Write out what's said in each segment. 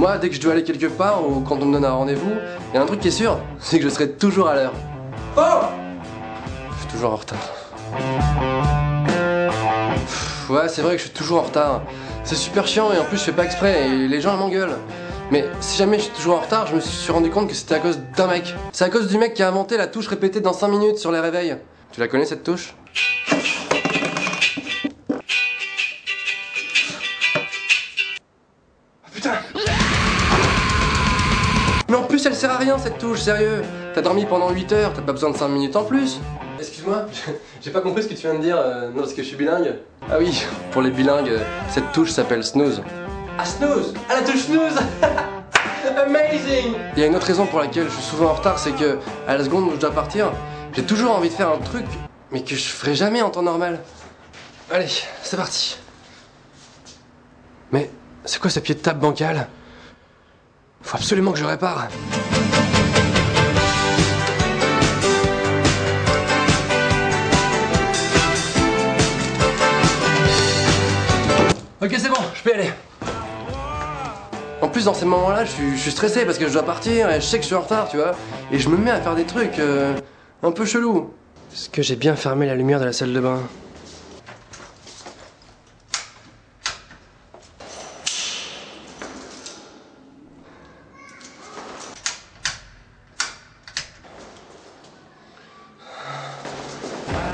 Moi, dès que je dois aller quelque part ou quand on me donne un rendez-vous, il y a un truc qui est sûr, c'est que je serai toujours à l'heure. Oh! Je suis toujours en retard. Ouais, c'est vrai que je suis toujours en retard. C'est super chiant et en plus je fais pas exprès et les gens m'engueulent. Mais si jamais je suis toujours en retard, je me suis rendu compte que c'était à cause d'un mec. C'est à cause du mec qui a inventé la touche répétée dans 5 minutes sur les réveils. Tu la connais cette touche? Putain! Mais en plus elle sert à rien cette touche, sérieux. T'as dormi pendant 8 heures, t'as pas besoin de 5 minutes en plus. Excuse-moi, j'ai pas compris ce que tu viens de dire, non parce que je suis bilingue. Ah oui, pour les bilingues, cette touche s'appelle snooze. Ah snooze! Ah la touche snooze! Amazing! Il y a une autre raison pour laquelle je suis souvent en retard, c'est que à la seconde où je dois partir, j'ai toujours envie de faire un truc, mais que je ferai jamais en temps normal. Allez, c'est parti. Mais c'est quoi ce pied de table bancal? Faut absolument que je répare. Ok, c'est bon, je peux y aller. En plus, dans ces moments-là, je suis stressé parce que je dois partir et je sais que je suis en retard, tu vois. Et je me mets à faire des trucs un peu chelous. Est-ce que j'ai bien fermé la lumière de la salle de bain?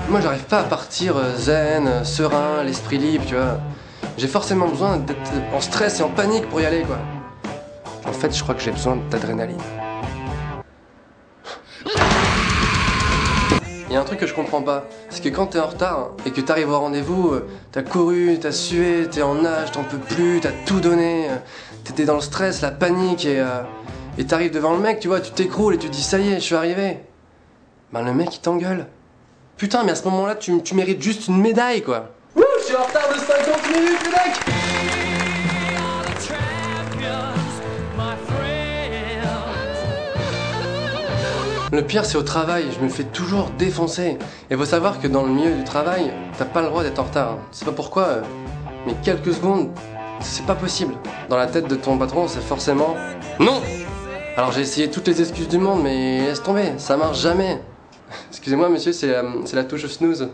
Moi, j'arrive pas à partir zen, serein, l'esprit libre, tu vois. J'ai forcément besoin d'être en stress et en panique pour y aller, quoi. En fait, je crois que j'ai besoin d'adrénaline. Il y a un truc que je comprends pas, c'est que quand t'es en retard et que t'arrives au rendez-vous, t'as couru, t'as sué, t'es en nage, t'en peux plus, t'as tout donné, t'étais dans le stress, la panique et t'arrives devant le mec, tu vois, tu t'écroules et tu te dis ça y est, je suis arrivé. Ben le mec il t'engueule. Putain, mais à ce moment-là, tu mérites juste une médaille, quoi. Wouh, je suis en retard de 50 minutes, les mecs! Le pire, c'est au travail, je me fais toujours défoncer. Et faut savoir que dans le milieu du travail, t'as pas le droit d'être en retard. C'est pas pourquoi, mais quelques secondes, c'est pas possible. Dans la tête de ton patron, c'est forcément non! Alors j'ai essayé toutes les excuses du monde, mais laisse tomber, ça marche jamais. Excusez-moi monsieur, c'est la touche snooze.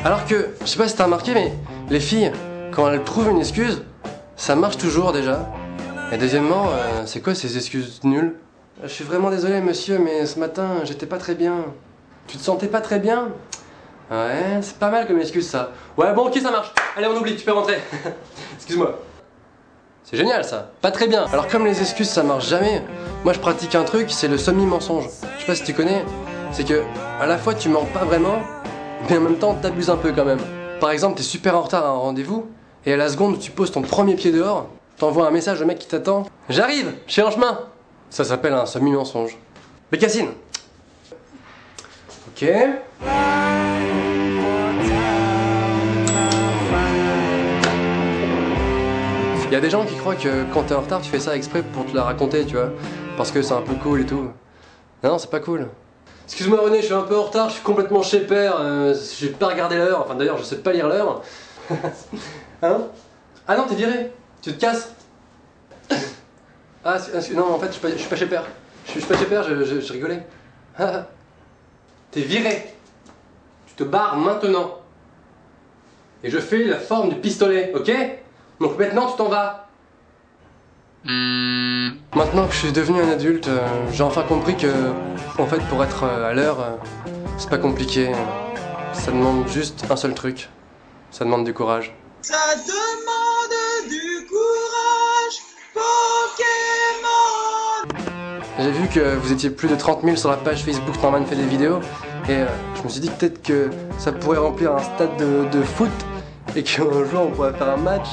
Alors que, je sais pas si t'as remarqué, mais les filles, quand elles trouvent une excuse, ça marche toujours déjà. Et deuxièmement, c'est quoi ces excuses nulles? Je suis vraiment désolé monsieur, mais ce matin, j'étais pas très bien. Tu te sentais pas très bien? Ouais, c'est pas mal comme excuse ça. Ouais bon ok ça marche, allez on oublie, tu peux rentrer. Excuse-moi. C'est génial ça, pas très bien. Alors comme les excuses ça marche jamais, moi je pratique un truc, c'est le semi-mensonge. Je sais pas si tu connais, c'est que à la fois tu mens pas vraiment, mais en même temps t'abuses un peu quand même. Par exemple t'es super en retard à un rendez-vous, et à la seconde où tu poses ton premier pied dehors, t'envoies un message au mec qui t'attend. J'arrive, je suis en chemin. Ça s'appelle un semi-mensonge. Bécassine. Ok. Il y a des gens qui croient que quand t'es en retard, tu fais ça exprès pour te la raconter, tu vois. Parce que c'est un peu cool et tout. Non, c'est pas cool. Excuse-moi René, je suis un peu en retard, je suis complètement chez père, j'ai pas regardé l'heure, enfin d'ailleurs je sais pas lire l'heure. Hein? Ah non, t'es viré, tu te casses. Ah, non, en fait, je suis pas chez père. Je suis pas chez père, je rigolais. T'es viré. Tu te barres maintenant. Et je fais la forme du pistolet, ok? Donc maintenant tu t'en vas. Maintenant que je suis devenu un adulte, j'ai enfin compris que, en fait, pour être à l'heure, c'est pas compliqué. Ça demande juste un seul truc. Ça demande du courage. Ça demande du courage, Pokémon. J'ai vu que vous étiez plus de 30 000 sur la page Facebook Norman fait des vidéos, et je me suis dit peut-être que ça pourrait remplir un stade de foot, et qu'un jour on pourrait faire un match.